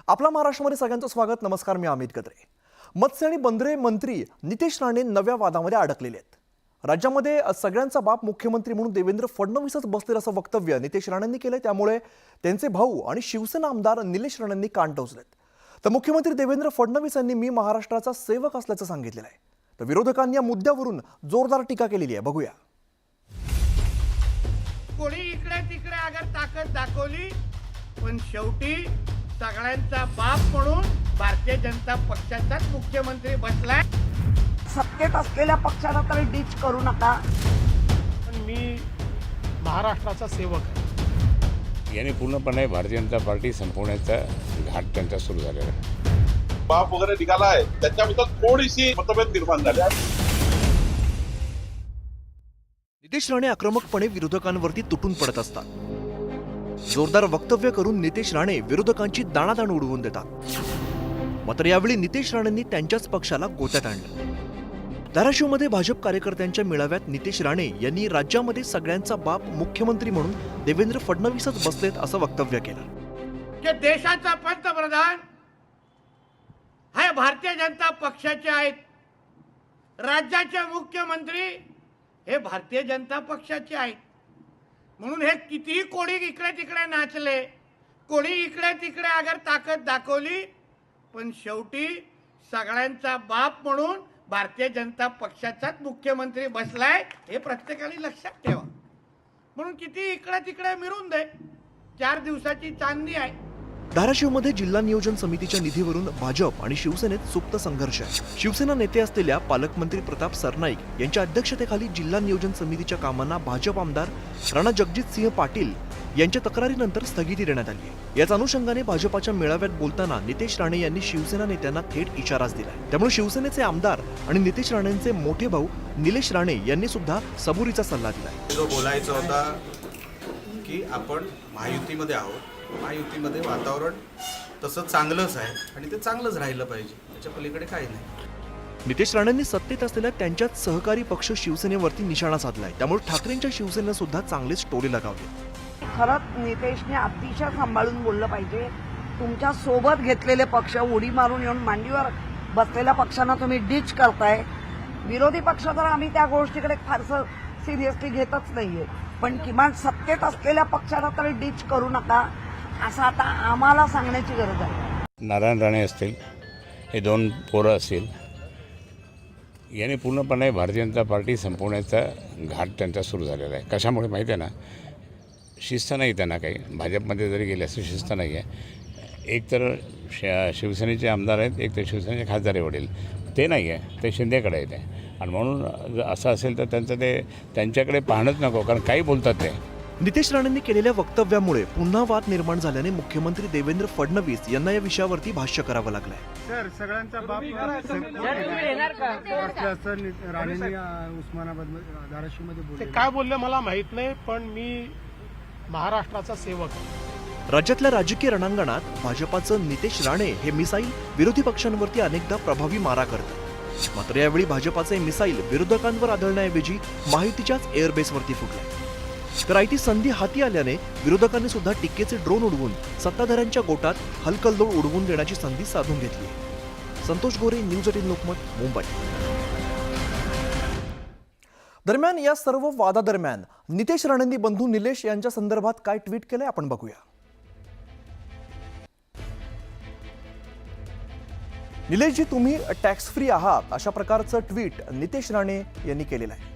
आपला महाराष्ट्रामध्ये सगळ्यांचं स्वागत। नमस्कार, मी अमित कत्रे। मत्स्य आणि बंदरे मंत्री नितेश राणे नव्या वादामध्ये अडकलेले आहेत। राज्यामध्ये सगळ्यांचा बाप मुख्यमंत्री म्हणून देवेंद्र फडणवीसच बसतील असं वक्तव्य नितेश राणेंनी केले। त्यामुळे त्यांचे भाऊ आणि शिवसेना आमदार निलेश राणेंनी कान टोचलेत। तर मुख्यमंत्री देवेंद्र फडणवीस यांनी मी महाराष्ट्राचा सेवक असल्याचं सांगितलेलं आहे। तर विरोधकांनी या मुद्द्यावरून जोरदार टीका केलेली आहे। बघूया। कोणी इकडे तिकडे अगर ताकद दाखवली, पण शेवटी सगळ्यांचा बाप म्हणून भारतीय जनता पक्षाचाच मुख्यमंत्री बसलाय। सत्तेत असलेल्या पक्षाला तर डिच करू नका। पण मी महाराष्ट्राचा सेवक आहे। याने पूर्णपणे भारतीय जनता पार्टी संपवण्याचा घाट त्यांचा सुरू झालेला आहे। बाप वगैरे निघाला आहे, त्याच्याबद्दल थोडीशी मतभेद निर्माण झाले। नितेश राणे आक्रमकपणे विरोधकांवरती तुटून पडत असतात। जोरदार वक्तव्य करून नितेश राणे विरोधकांची दाणादाण उडवून देतात। मात्र यावेळी नितेश राणेंनी त्यांच्याच पक्षाला गोत्यात आणलं। धाराशिवमध्ये भाजप कार्यकर्त्यांच्या मेळाव्यात नितेश राणे यांनी राज्यामध्ये सगळ्यांचा बाप मुख्यमंत्री म्हणून देवेंद्र फडणवीसच बसलेत असं वक्तव्य केलं। की देशाचा पंतप्रधान हे भारतीय जनता पक्षाचे आहेत, राज्याचे मुख्यमंत्री हे भारतीय जनता पक्षाचे आहेत। म्हणून हे कितीही कोणी इकडे तिकडे नाचले, कोणी इकडे तिकडे अगर ताकद दाखवली, पण शेवटी सगळ्यांचा बाप म्हणून भारतीय जनता पक्षाचाच मुख्यमंत्री बसलाय, हे प्रत्येकाने लक्षात ठेवा। म्हणून किती इकडे तिकडे मिळून दे, 4 दिवसाची चांदणी आहे। धाराशिवमध्ये जिल्हा नियोजन समितीच्या निधीवरून भाजप आणि शिवसेनेत सुप्त संघर्ष आहे। शिवसेना नेते असलेल्या पालकमंत्री प्रताप सरनाईक यांच्या अध्यक्षतेखाली जिल्हा नियोजन समितीच्या कामांना भाजप आमदार राणा जगजितसिंह पाटील यांच्या तक्रारीनंतर स्थगिती देण्यात आली आहे। याच अनुषंगाने भाजपाच्या मेळाव्यात बोलताना नितेश राणे यांनी शिवसेना नेत्यांना थेट इशाराच दिलाय। त्यामुळे शिवसेनेचे आमदार आणि नितेश राणेंचे मोठे भाऊ निलेश राणे यांनी सुद्धा सबुरीचा सल्ला दिलाय। जो बोलायचा होता की आपण महायुतीमध्ये आहोत, महायुतीमध्ये वातावरण तसं चांगलंच आहे आणि ते चांगलंच राहिलं पाहिजे, त्याच्या पलीकडे काही नाही। नितेश राणेंनी सत्तेत असलेल्या त्यांच्याच सहकारी पक्ष शिवसेनेवरती निशाणा साधलाय। त्यामुळे ठाकरेंच्या शिवसेनेनं सुद्धा चांगलेच टोले लगावले। खरंच नितेशने अतिशय सांभाळून बोललं पाहिजे। तुमच्या सोबत घेतलेले पक्ष उडी मारून येऊन मांडीवर बसलेल्या पक्षांना तुम्ही डिच करताय। विरोधी पक्ष तर आम्ही त्या गोष्टीकडे फारसं सिरियसली घेतच नाहीये, पण किमान सत्तेत असलेल्या पक्षाला तर डिच करू नका असं आता आम्हाला सांगण्याची गरज आहे। नारायण राणे असतील, हे 2 पोरं असतील, याने पूर्णपणे भारतीय जनता पार्टी संपवण्याचा घाट त्यांचा सुरू झालेला आहे। कशामुळे माहिती आहे ना, शिस्त नाही त्यांना काही। भाजपमध्ये जरी गेले असं शिस्त नाही आहे। एक तर शिवसेनेचे आमदार आहेत, एक तर शिवसेनेचे खासदार आहे वडील, ते नाही आहे, ते शिंदेकडे येते। आणि म्हणून असं असेल तर त्यांच्याकडे पाहणंच नको, कारण काही बोलतात ते। नितेश राणेंनी केलेल्या वक्तव्यामुळे पुन्हा वाद निर्माण झाल्याने मुख्यमंत्री देवेंद्र फडणवीस यांना या विषयावरती भाष्य करावं लागलंय। सर, सगळ्यांचा बाप राणेंनी उस्मानाबाद धाराशिवमध्ये बोलले, ते काय बोलले मला माहित नाही, पण मी महाराष्ट्राचा सेवक आहे। राज्यातल्या राजकीय रणांगणात भाजपाचं नितेश राणे हे मिसाईल विरोधी पक्षांवरती अनेकदा प्रभावी मारा करतात। मात्र यावेळी भाजपाचे मिसाईल विरोधकांवर आदळण्याऐवजी माहितीच्याच एअरबेसवरती फुटले। तर आयटी संधी हाती आल्याने विरोधकांनी सुद्धा टीकेचे ड्रोन उडवून सत्ताधाऱ्यांच्या गोटात हलकल्लोळ उडवून देण्याची संधी साधून घेतली। संतोष गोरे, न्यूज 18 लोकमत, मुंबई। दरम्यान या सर्व वादादरम्यान नितेश राणेंनी बंधू निलेश यांच्या संदर्भात काय ट्विट केलंय आपण बघूया। निलेशजी, तुम्ही टॅक्स फ्री आहात अशा प्रकारचं ट्विट नितेश राणे यांनी केलेलं आहे।